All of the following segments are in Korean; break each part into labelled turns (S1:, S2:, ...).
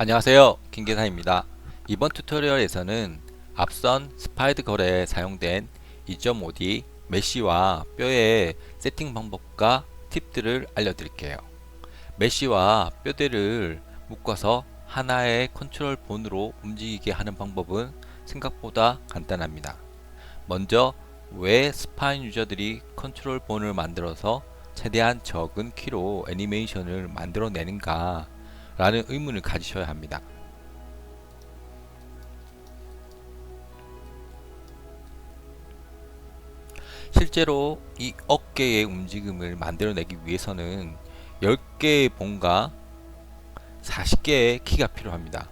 S1: 안녕하세요, 김계사입니다. 이번 튜토리얼에서는 앞선 스파이드 거래에 사용된 2.5D 메쉬와 뼈의 세팅 방법과 팁들을 알려드릴게요. 메쉬와 뼈대를 묶어서 하나의 컨트롤 본으로 움직이게 하는 방법은 생각보다 간단합니다. 먼저 왜 스파인 유저들이 컨트롤 본을 만들어서 최대한 적은 키로 애니메이션을 만들어내는가 라는 의문을 가지셔야 합니다. 실제로 이 어깨의 움직임을 만들어내기 위해서는 10개의 본과 40개의 키가 필요합니다.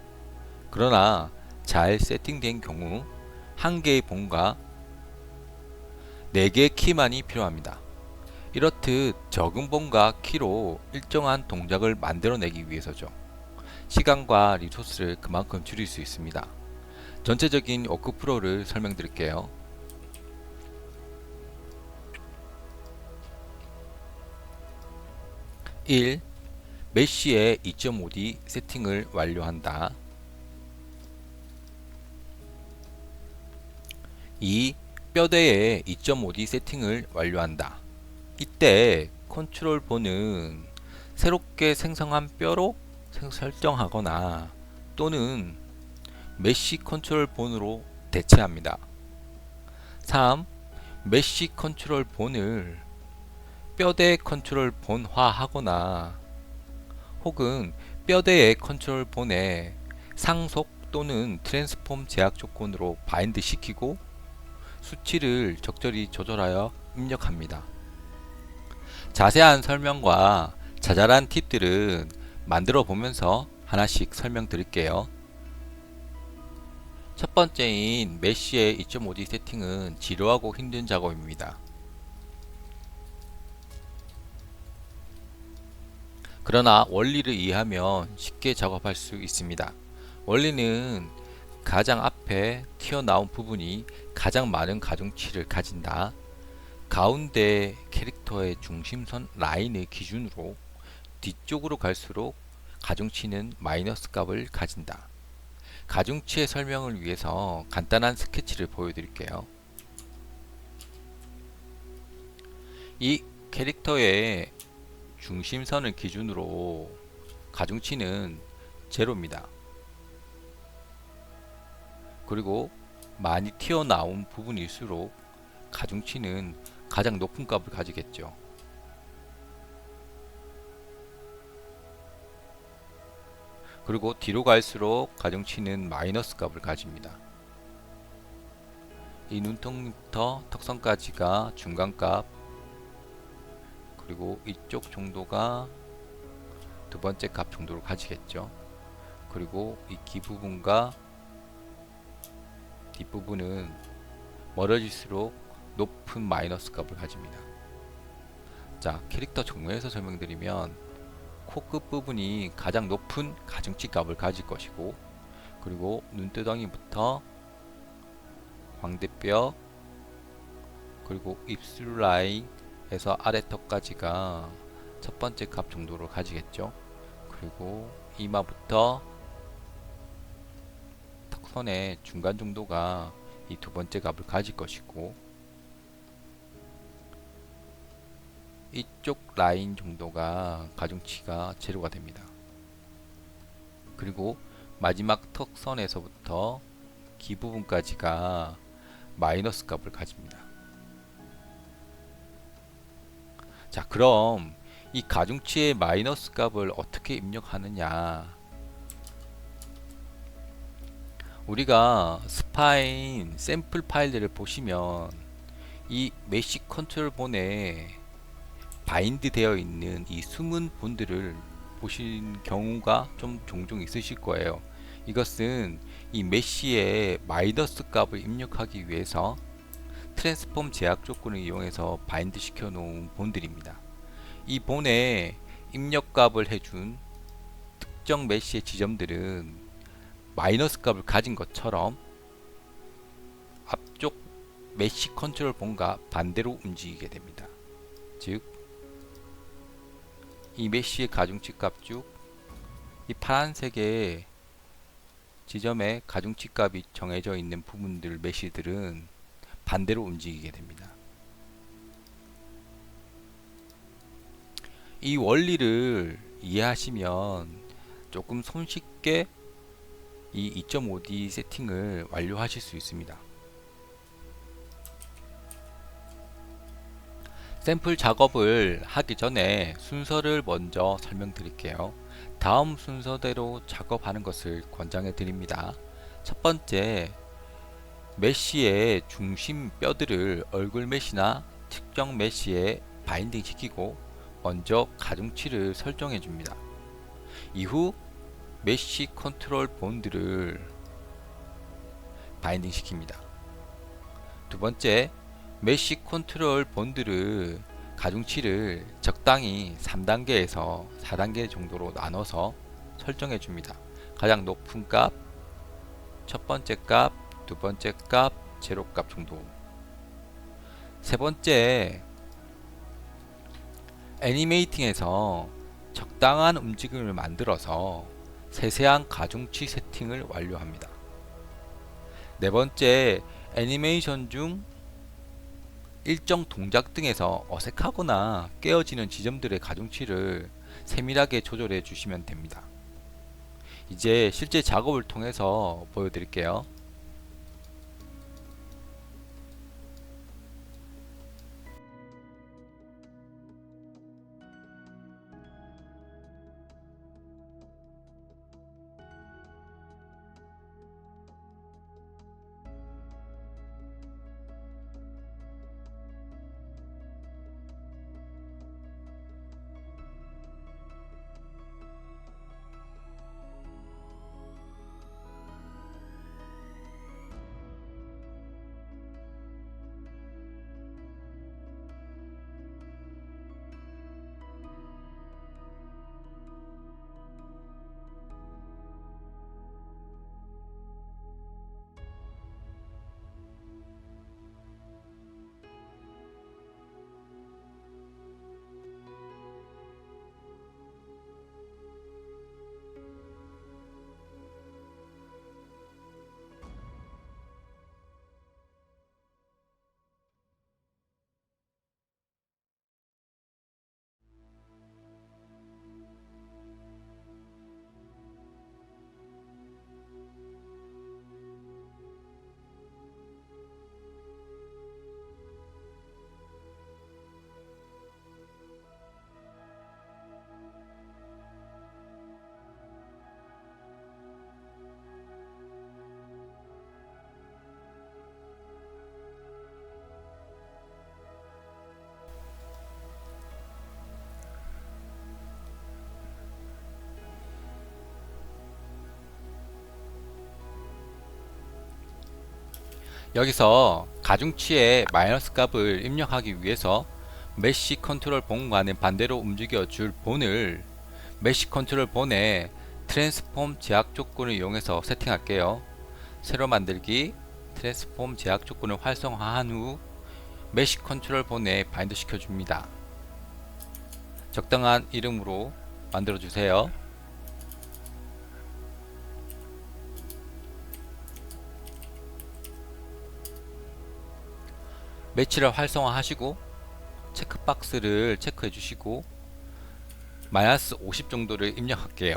S1: 그러나 잘 세팅된 경우 1개의 본과 4개의 키만이 필요합니다. 이렇듯 적은 본과 키로 일정한 동작을 만들어내기 위해서죠. 시간과 리소스를 그만큼 줄일 수 있습니다. 전체적인 워크프로를 설명드릴게요. 1. 메쉬의 2.5D 세팅을 완료한다. 2. 뼈대의 2.5D 세팅을 완료한다. 이때 컨트롤 본은 새롭게 생성한 뼈로 설정하거나 또는 메쉬 컨트롤 본으로 대체합니다. 3. 메쉬 컨트롤 본을 뼈대 컨트롤 본화하거나 혹은 뼈대의 컨트롤 본에 상속 또는 트랜스폼 제약 조건으로 바인드 시키고 수치를 적절히 조절하여 입력합니다. 자세한 설명과 자잘한 팁들은 만들어 보면서 하나씩 설명드릴게요. 첫 번째인 메쉬의 2.5D 세팅은 지루하고 힘든 작업입니다. 그러나 원리를 이해하면 쉽게 작업할 수 있습니다. 원리는 가장 앞에 튀어나온 부분이 가장 많은 가중치를 가진다. 가운데 캐릭터의 중심선 라인을 기준으로 뒤쪽으로 갈수록 가중치는 마이너스 값을 가진다. 가중치의 설명을 위해서 간단한 스케치를 보여드릴게요. 이 캐릭터의 중심선을 기준으로 가중치는 제로입니다. 그리고 많이 튀어나온 부분일수록 가중치는 가장 높은 값을 가지겠죠. 그리고 뒤로 갈수록 가중치는 마이너스 값을 가집니다. 이 눈통부터 턱선까지가 중간값, 그리고 이쪽 정도가 두 번째 값 정도를 가지겠죠. 그리고 이 귀 부분과 뒷부분은 멀어질수록 높은 마이너스 값을 가집니다. 자, 캐릭터 정면에서 설명드리면 코끝 부분이 가장 높은 가중치 값을 가질 것이고, 그리고 눈두덩이부터 광대뼈, 그리고 입술 라인에서 아래턱까지가 첫 번째 값 정도로 가지겠죠. 그리고 이마부터 턱선의 중간 정도가 이 두 번째 값을 가질 것이고, 이쪽 라인 정도가 가중치가 제로가 됩니다. 그리고 마지막 턱선에서부터 귀 부분까지가 마이너스 값을 가집니다. 자, 그럼 이 가중치의 마이너스 값을 어떻게 입력하느냐? 우리가 스파인 샘플 파일들을 보시면 이 메쉬 컨트롤 본에 바인드 되어 있는 이 숨은 본들을 보신 경우가 좀 종종 있으실 거예요. 이것은 이 메쉬의 마이너스 값을 입력하기 위해서 트랜스폼 제약 조건을 이용해서 바인드 시켜 놓은 본들입니다. 이 본에 입력 값을 해준 특정 메쉬의 지점들은 마이너스 값을 가진 것처럼 앞쪽 메쉬 컨트롤 본과 반대로 움직이게 됩니다. 즉, 이 메쉬의 가중치 값 쭉 이 파란색의 지점에 가중치 값이 정해져 있는 부분들 메시들은 반대로 움직이게 됩니다. 이 원리를 이해하시면 조금 손쉽게 이 2.5D 세팅을 완료하실 수 있습니다. 샘플 작업을 하기 전에 순서를 먼저 설명드릴게요. 다음 순서대로 작업하는 것을 권장해 드립니다. 첫 번째, 메쉬의 중심 뼈들을 얼굴 메쉬나 특정 메쉬에 바인딩 시키고 먼저 가중치를 설정해 줍니다. 이후 메쉬 컨트롤 본드를 바인딩 시킵니다. 두 번째, 메쉬 컨트롤 본드를 가중치를 적당히 3단계에서 4단계 정도로 나눠서 설정해 줍니다. 가장 높은 값, 첫 번째 값, 두 번째 값, 제로 값 정도. 세 번째, 애니메이팅에서 적당한 움직임을 만들어서 세세한 가중치 세팅을 완료합니다. 네 번째, 애니메이션 중 일정 동작 등에서 어색하거나 깨어지는 지점들의 가중치를 세밀하게 조절해 주시면 됩니다. 이제 실제 작업을 통해서 보여드릴게요. 여기서 가중치의 마이너스 값을 입력하기 위해서 메쉬 컨트롤 본과는 반대로 움직여 줄 본을 메쉬 컨트롤 본에 트랜스폼 제약 조건을 이용해서 세팅할게요. 새로 만들기, 트랜스폼 제약 조건을 활성화한 후 메쉬 컨트롤 본에 바인드 시켜줍니다. 적당한 이름으로 만들어주세요. 매치를 활성화하시고 체크박스를 체크해 주시고 마이너스 50 정도를 입력할게요.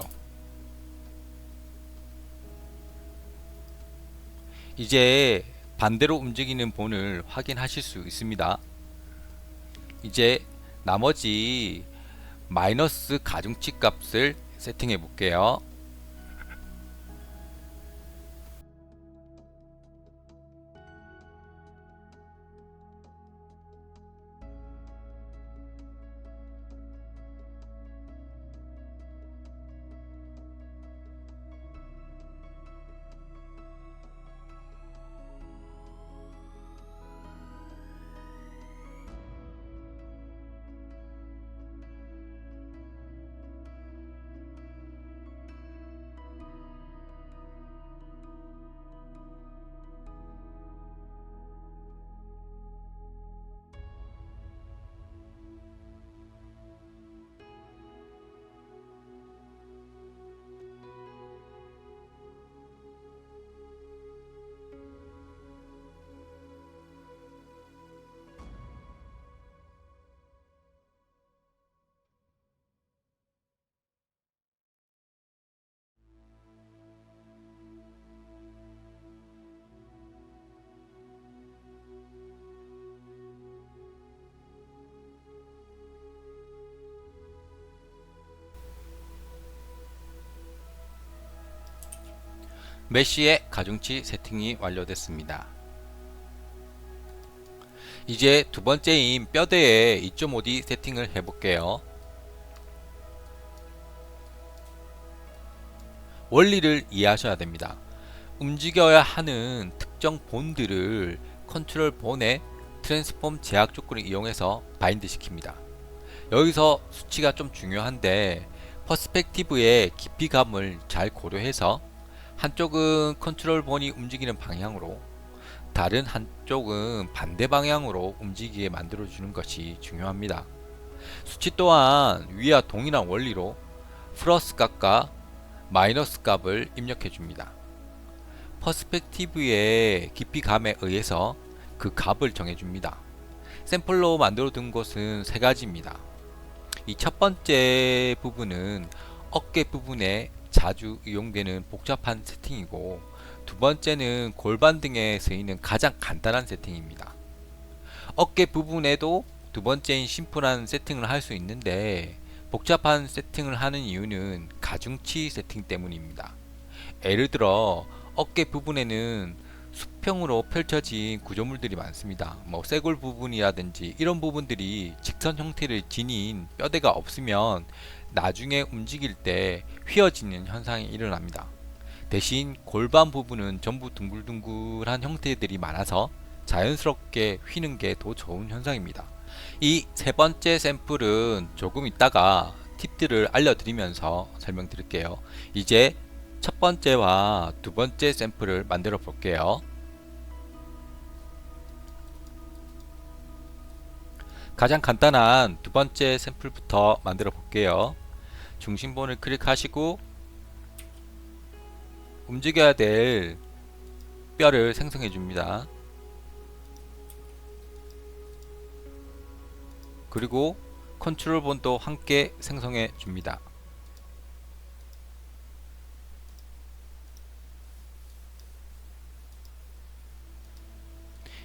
S1: 이제 반대로 움직이는 본을 확인하실 수 있습니다. 이제 나머지 마이너스 가중치 값을 세팅해 볼게요. 메쉬의 가중치 세팅이 완료됐습니다. 이제 두 번째인 뼈대의 2.5D 세팅을 해볼게요. 원리를 이해하셔야 됩니다. 움직여야 하는 특정 본들을 컨트롤 본의 트랜스폼 제약 조건을 이용해서 바인드 시킵니다. 여기서 수치가 좀 중요한데 퍼스펙티브의 깊이감을 잘 고려해서 한쪽은 컨트롤 본이 움직이는 방향으로 다른 한쪽은 반대 방향으로 움직이게 만들어주는 것이 중요합니다. 수치 또한 위와 동일한 원리로 플러스 값과 마이너스 값을 입력해 줍니다. 퍼스펙티브의 깊이감에 의해서 그 값을 정해줍니다. 샘플로 만들어 둔 것은 세 가지입니다. 이 첫 번째 부분은 어깨 부분에 자주 이용되는 복잡한 세팅이고, 두 번째는 골반 등에 쓰이는 가장 간단한 세팅입니다. 어깨 부분에도 두 번째인 심플한 세팅을 할 수 있는데 복잡한 세팅을 하는 이유는 가중치 세팅 때문입니다. 예를 들어 어깨 부분에는 수평으로 펼쳐진 구조물들이 많습니다. 쇄골 부분이라든지 이런 부분들이 직선 형태를 지닌 뼈대가 없으면 나중에 움직일 때 휘어지는 현상이 일어납니다. 대신 골반 부분은 전부 둥글둥글한 형태들이 많아서 자연스럽게 휘는 게 더 좋은 현상입니다. 이 세 번째 샘플은 조금 있다가 팁들을 알려드리면서 설명드릴게요. 이제 첫 번째와 두 번째 샘플을 만들어 볼게요. 가장 간단한 두 번째 샘플부터 만들어 볼게요. 중심본을 클릭하시고 움직여야 될 뼈를 생성해 줍니다. 그리고 컨트롤 본도 함께 생성해 줍니다.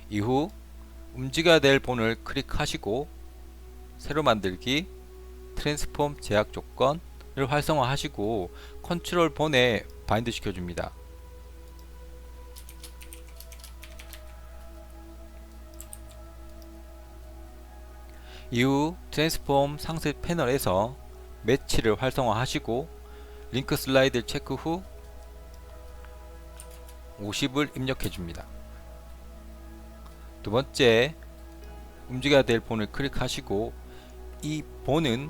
S1: 이후 움직여야 될 본을 클릭하시고 새로 만들기, 트랜스폼 제약 조건을 활성화하시고 컨트롤 본에 바인드 시켜줍니다. 이후 트랜스폼 상세 패널에서 매치를 활성화하시고 링크 슬라이드 체크 후 50을 입력해줍니다. 두 번째, 움직여야 될 본을 클릭하시고 이 본은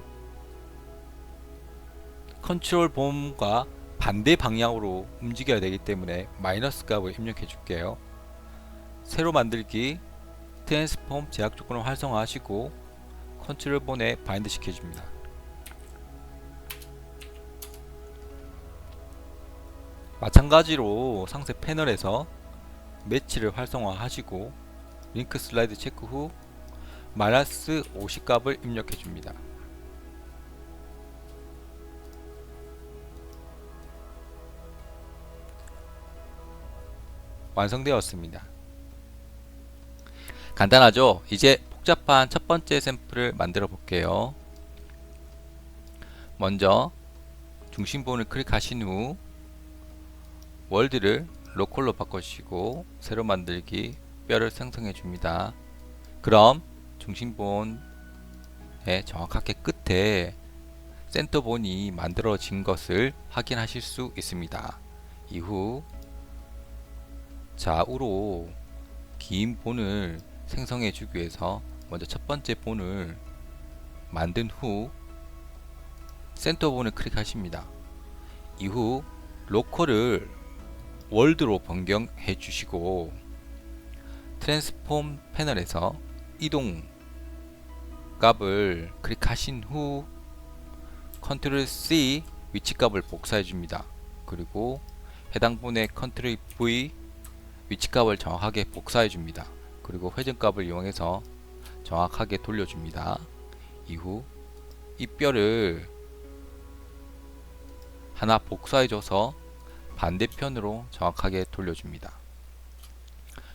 S1: 컨트롤 본과 반대 방향으로 움직여야 되기 때문에 마이너스 값을 입력해 줄게요. 새로 만들기, 트랜스폼 제약 조건을 활성화하시고 컨트롤 본에 바인드 시켜줍니다. 마찬가지로 상세 패널에서 매치를 활성화하시고 링크 슬라이드 체크 후 마이너스 50 값을 입력해 줍니다. 완성되었습니다. 간단하죠? 이제 복잡한 첫 번째 샘플을 만들어 볼게요. 먼저 중심본을 클릭하신 후 월드를 로컬로 바꿔주시고 새로 만들기, 뼈를 생성해 줍니다. 그럼 중심본의 정확하게 끝에 센터본이 만들어진 것을 확인하실 수 있습니다. 이후 좌우로 긴 본을 생성해 주기 위해서 먼저 첫 번째 본을 만든 후 센터본을 클릭하십니다. 이후 로컬을 월드로 변경해 주시고 트랜스폼 패널에서 이동 값을 클릭하신 후 컨트롤 C 위치 값을 복사해 줍니다. 그리고 해당 본의 컨트롤 V 위치 값을 정확하게 복사해 줍니다. 그리고 회전 값을 이용해서 정확하게 돌려줍니다. 이후 이 뼈를 하나 복사해줘서 반대편으로 정확하게 돌려줍니다.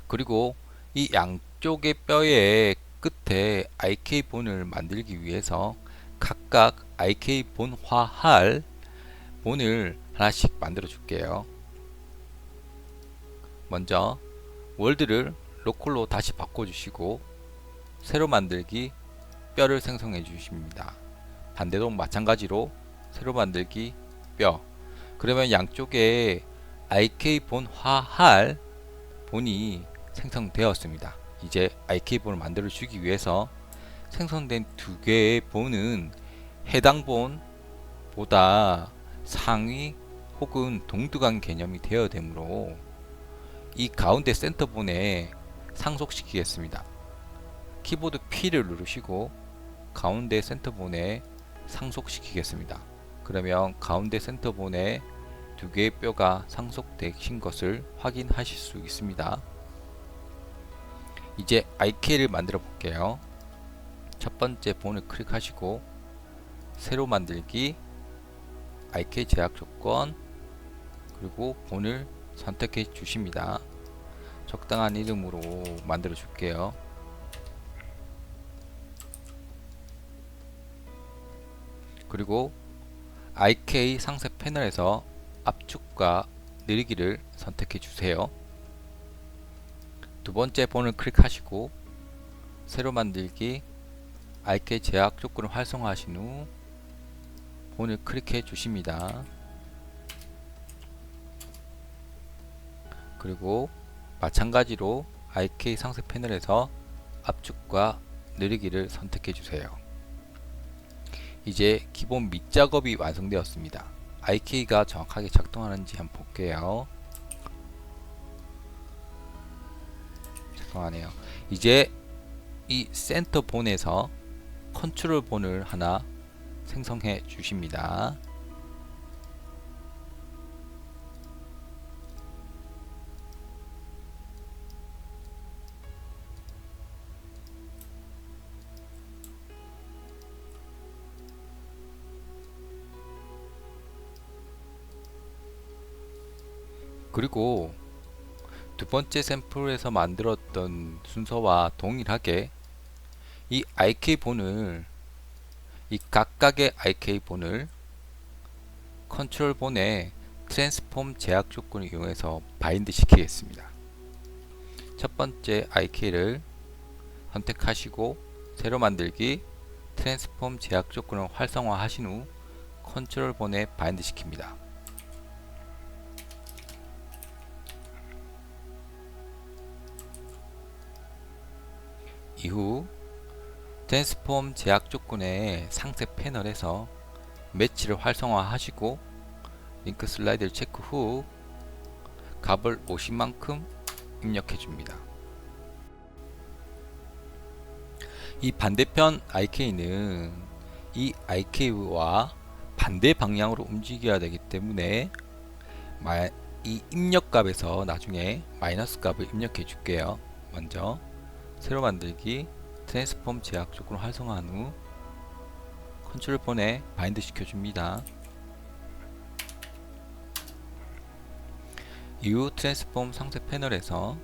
S1: 그리고 이 양쪽의 뼈의 끝에 IK 본을 만들기 위해서 각각 IK 본화할 본을 하나씩 만들어 줄게요. 먼저 월드를 로컬로 다시 바꿔주시고 새로 만들기 뼈를 생성해 주십니다. 반대도 마찬가지로 새로 만들기 뼈. 그러면 양쪽에 IK 본화할 본이 생성되었습니다. 이제 IK 본을 만들어 주기 위해서 생성된 두 개의 본은 해당 본보다 상위 혹은 동등한 개념이 되어야 되므로 이 가운데 센터 본에 상속시키겠습니다. 키보드 P를 누르시고 가운데 센터 본에 상속시키겠습니다. 그러면 가운데 센터 본에 두 개의 뼈가 상속되신 것을 확인하실 수 있습니다. 이제 IK를 만들어 볼게요. 첫 번째 본을 클릭하시고 새로 만들기, IK 제약 조건, 그리고 본을 선택해 주십니다. 적당한 이름으로 만들어 줄게요. 그리고 IK 상세 패널에서 압축과 느리기를 선택해 주세요. 두 번째 본을 클릭하시고 새로 만들기, IK 제약 조건을 활성화하신 후 본을 클릭해 주십니다. 그리고 마찬가지로 IK 상세 패널에서 압축과 느리기를 선택해 주세요. 이제 기본 밑작업이 완성되었습니다. IK가 정확하게 작동하는지 한번 볼게요. 작동하네요. 이제 이 센터 본에서 컨트롤 본을 하나 생성해 주십니다. 그리고 두 번째 샘플에서 만들었던 순서와 동일하게 이 IK 본을, 이 각각의 IK 본을 컨트롤 본에 트랜스폼 제약 조건을 이용해서 바인드 시키겠습니다. 첫 번째 IK를 선택하시고 새로 만들기, 트랜스폼 제약 조건을 활성화 하신 후 컨트롤 본에 바인드 시킵니다. 이후 트랜스폼 제약 조건의 상세 패널에서 매치를 활성화하시고 링크 슬라이드를 체크 후 값을 50만큼 입력해 줍니다. 이 반대편 IK는 이 IK와 반대 방향으로 움직여야 되기 때문에 이 입력값에서 나중에 마이너스 값을 입력해 줄게요. 먼저 새로 만들기, 트랜스폼 제약 조건을 활성화한 후 컨트롤 본에 바인드 시켜줍니다. 이후 트랜스폼 상세 패널에서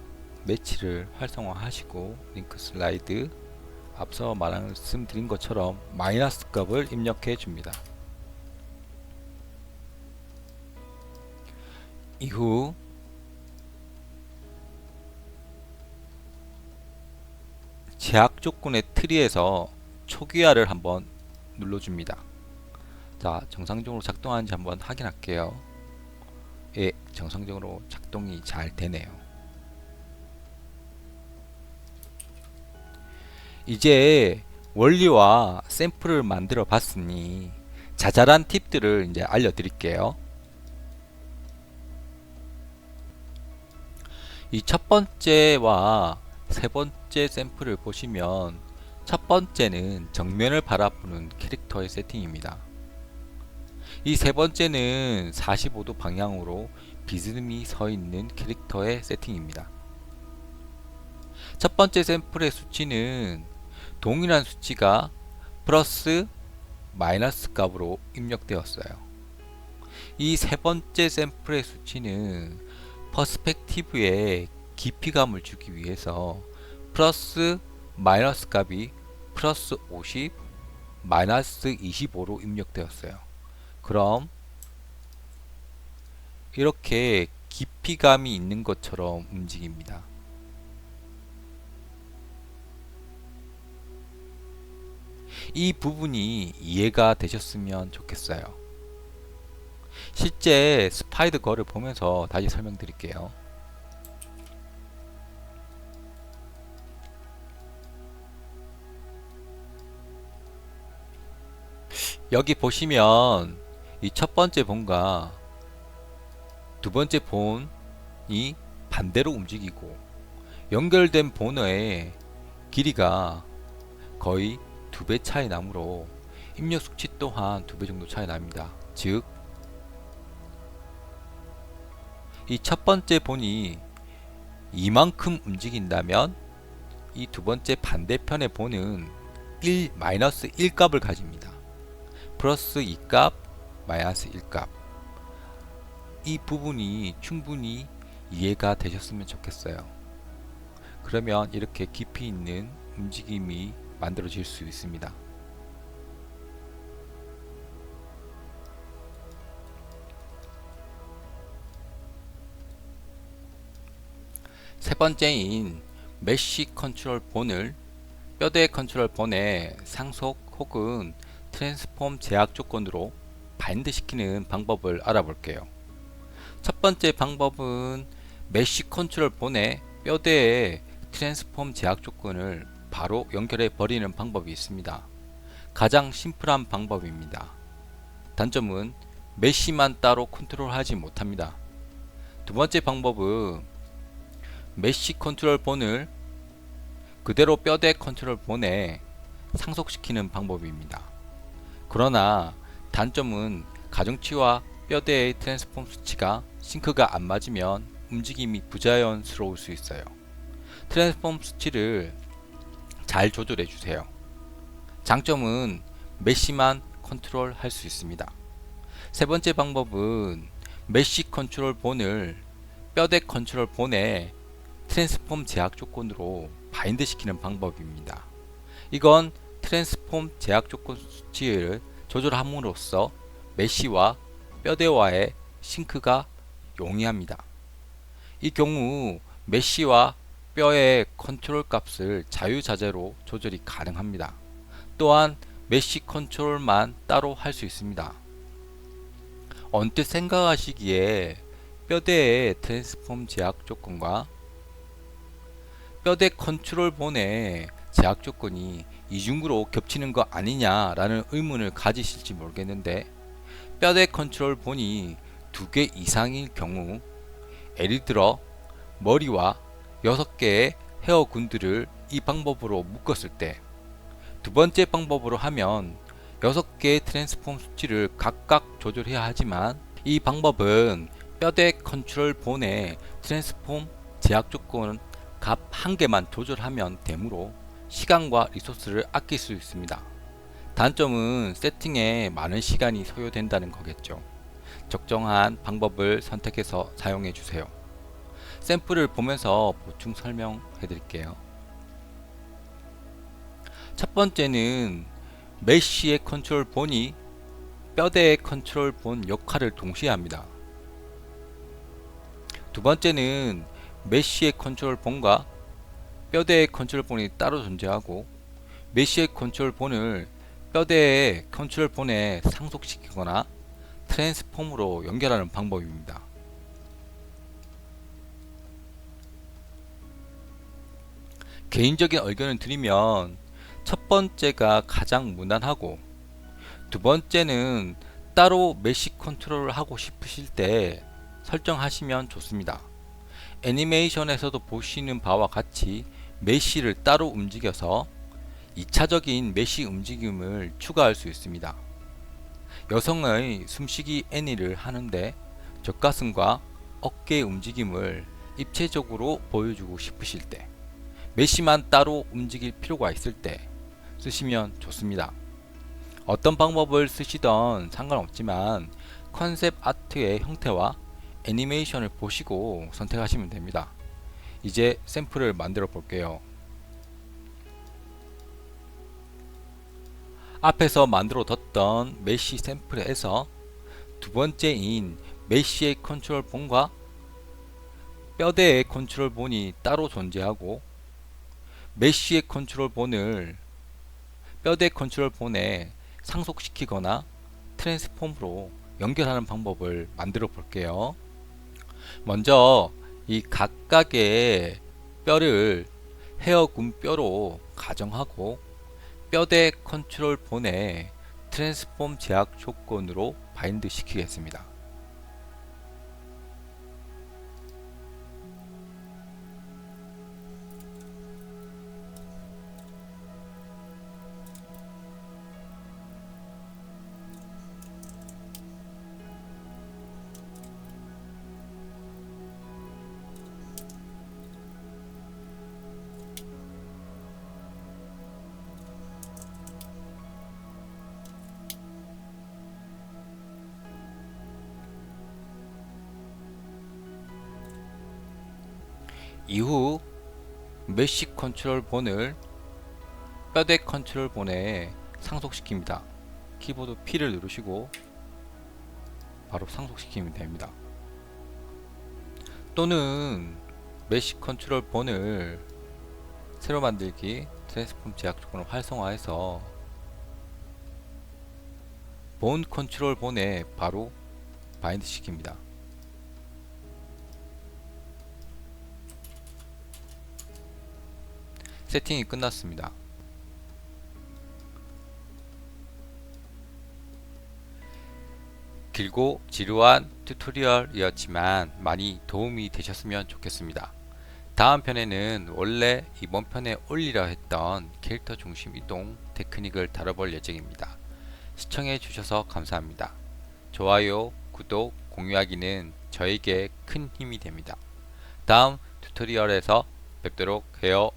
S1: 매치를 활성화하시고 링크 슬라이드, 앞서 말씀드린 것처럼 마이너스 값을 입력해 줍니다. 이후 제약 조건의 트리에서 초기화를 한번 눌러줍니다. 자, 정상적으로 작동하는지 한번 확인할게요. 예, 정상적으로 작동이 잘 되네요. 이제 원리와 샘플을 만들어 봤으니 자잘한 팁들을 이제 알려드릴게요. 이 첫 번째와 세 번째 샘플을 보시면 첫 번째는 정면을 바라보는 캐릭터의 세팅입니다. 이 세 번째는 45도 방향으로 비스듬히 서 있는 캐릭터의 세팅입니다. 첫 번째 샘플의 수치는 동일한 수치가 플러스 마이너스 값으로 입력되었어요. 이 세 번째 샘플의 수치는 퍼스펙티브의 깊이감을 주기 위해서 플러스 마이너스 값이 플러스 50, 마이너스 25로 입력되었어요. 그럼 이렇게 깊이감이 있는 것처럼 움직입니다. 이 부분이 이해가 되셨으면 좋겠어요. 실제 스파이더 거를 보면서 다시 설명드릴게요. 여기 보시면 이 첫 번째 본과 두 번째 본이 반대로 움직이고 연결된 본의 길이가 거의 2배 차이 나므로 입력 수치 또한 2배 정도 차이 납니다. 즉, 이 첫 번째 본이 이만큼 움직인다면 이 두 번째 반대편의 본은 1, 마이너스 1값을 가집니다. 플러스 2값, 마이너스 1값. 이 부분이 충분히 이해가 되셨으면 좋겠어요. 그러면 이렇게 깊이 있는 움직임이 만들어질 수 있습니다. 세 번째인 메쉬 컨트롤 본을 뼈대 컨트롤 본의 상속 혹은 트랜스폼 제약 조건으로 바인드 시키는 방법을 알아볼게요. 첫 번째 방법은 메쉬 컨트롤 본의 뼈대의 트랜스폼 제약 조건을 바로 연결해 버리는 방법이 있습니다. 가장 심플한 방법입니다. 단점은 메쉬만 따로 컨트롤하지 못합니다. 두 번째 방법은 메쉬 컨트롤 본을 그대로 뼈대 컨트롤 본에 상속시키는 방법입니다. 그러나 단점은 가중치와 뼈대의 트랜스폼 수치가 싱크가 안 맞으면 움직임이 부자연스러울 수 있어요. 트랜스폼 수치를 잘 조절해 주세요. 장점은 메쉬만 컨트롤 할 수 있습니다. 세 번째 방법은 메쉬 컨트롤 본을 뼈대 컨트롤 본에 트랜스폼 제약 조건으로 바인드 시키는 방법입니다. 이건 트랜스폼 제약 조건 수치를 조절함으로써 메쉬와 뼈대와의 싱크가 용이합니다. 이 경우 메쉬와 뼈의 컨트롤 값을 자유자재로 조절이 가능합니다. 또한 메쉬 컨트롤만 따로 할 수 있습니다. 언뜻 생각하시기에 뼈대의 트랜스폼 제약 조건과 뼈대 컨트롤 본의 제약 조건이 이중으로 겹치는 거 아니냐라는 의문을 가지실지 모르겠는데, 뼈대 컨트롤 본이 2개 이상일 경우, 예를 들어 머리와 6개의 헤어군들을 이 방법으로 묶었을 때, 두 번째 방법으로 하면 6개의 트랜스폼 수치를 각각 조절해야 하지만, 이 방법은 뼈대 컨트롤 본의 트랜스폼 제약 조건 값 한 개만 조절하면 되므로 시간과 리소스를 아낄 수 있습니다. 단점은 세팅에 많은 시간이 소요된다는 거겠죠. 적정한 방법을 선택해서 사용해 주세요. 샘플을 보면서 보충 설명해 드릴게요. 첫 번째는 메쉬의 컨트롤 본이 뼈대의 컨트롤 본 역할을 동시에 합니다. 두 번째는 메쉬의 컨트롤 본과 뼈대의 컨트롤 본이 따로 존재하고, 메쉬의 컨트롤 본을 뼈대의 컨트롤 본에 상속시키거나 트랜스폼으로 연결하는 방법입니다. 개인적인 의견을 드리면 첫 번째가 가장 무난하고, 두 번째는 따로 메쉬 컨트롤을 하고 싶으실 때 설정하시면 좋습니다. 애니메이션에서도 보시는 바와 같이 메쉬를 따로 움직여서 2차적인 메쉬 움직임을 추가할 수 있습니다. 여성의 숨쉬기 애니를 하는데 젖가슴과 어깨의 움직임을 입체적으로 보여주고 싶으실 때, 메쉬만 따로 움직일 필요가 있을 때 쓰시면 좋습니다. 어떤 방법을 쓰시던 상관없지만 컨셉 아트의 형태와 애니메이션을 보시고 선택하시면 됩니다. 이제 샘플을 만들어 볼게요. 앞에서 만들어 뒀던 메쉬 샘플에서 두 번째인 메쉬의 컨트롤 본과 뼈대의 컨트롤 본이 따로 존재하고 메쉬의 컨트롤 본을 뼈대 컨트롤 본에 상속시키거나 트랜스폼으로 연결하는 방법을 만들어 볼게요. 먼저 이 각각의 뼈를 헤어군 뼈로 가정하고 뼈대 컨트롤 본에 트랜스폼 제약 조건으로 바인드 시키겠습니다. 이후 메쉬 컨트롤 본을 뼈대 컨트롤 본에 상속시킵니다. 키보드 P를 누르시고 바로 상속시키면 됩니다. 또는 메쉬 컨트롤 본을 새로 만들기 트랜스폼 제약 조건을 활성화해서 본 컨트롤 본에 바로 바인드 시킵니다. 세팅이 끝났습니다. 길고 지루한 튜토리얼이었지만 많이 도움이 되셨으면 좋겠습니다. 다음 편에는 원래 이번 편에 올리려 했던 캐릭터 중심 이동 테크닉을 다뤄볼 예정입니다. 시청해 주셔서 감사합니다. 좋아요, 구독, 공유하기는 저에게 큰 힘이 됩니다. 다음 튜토리얼에서 뵙도록 해요.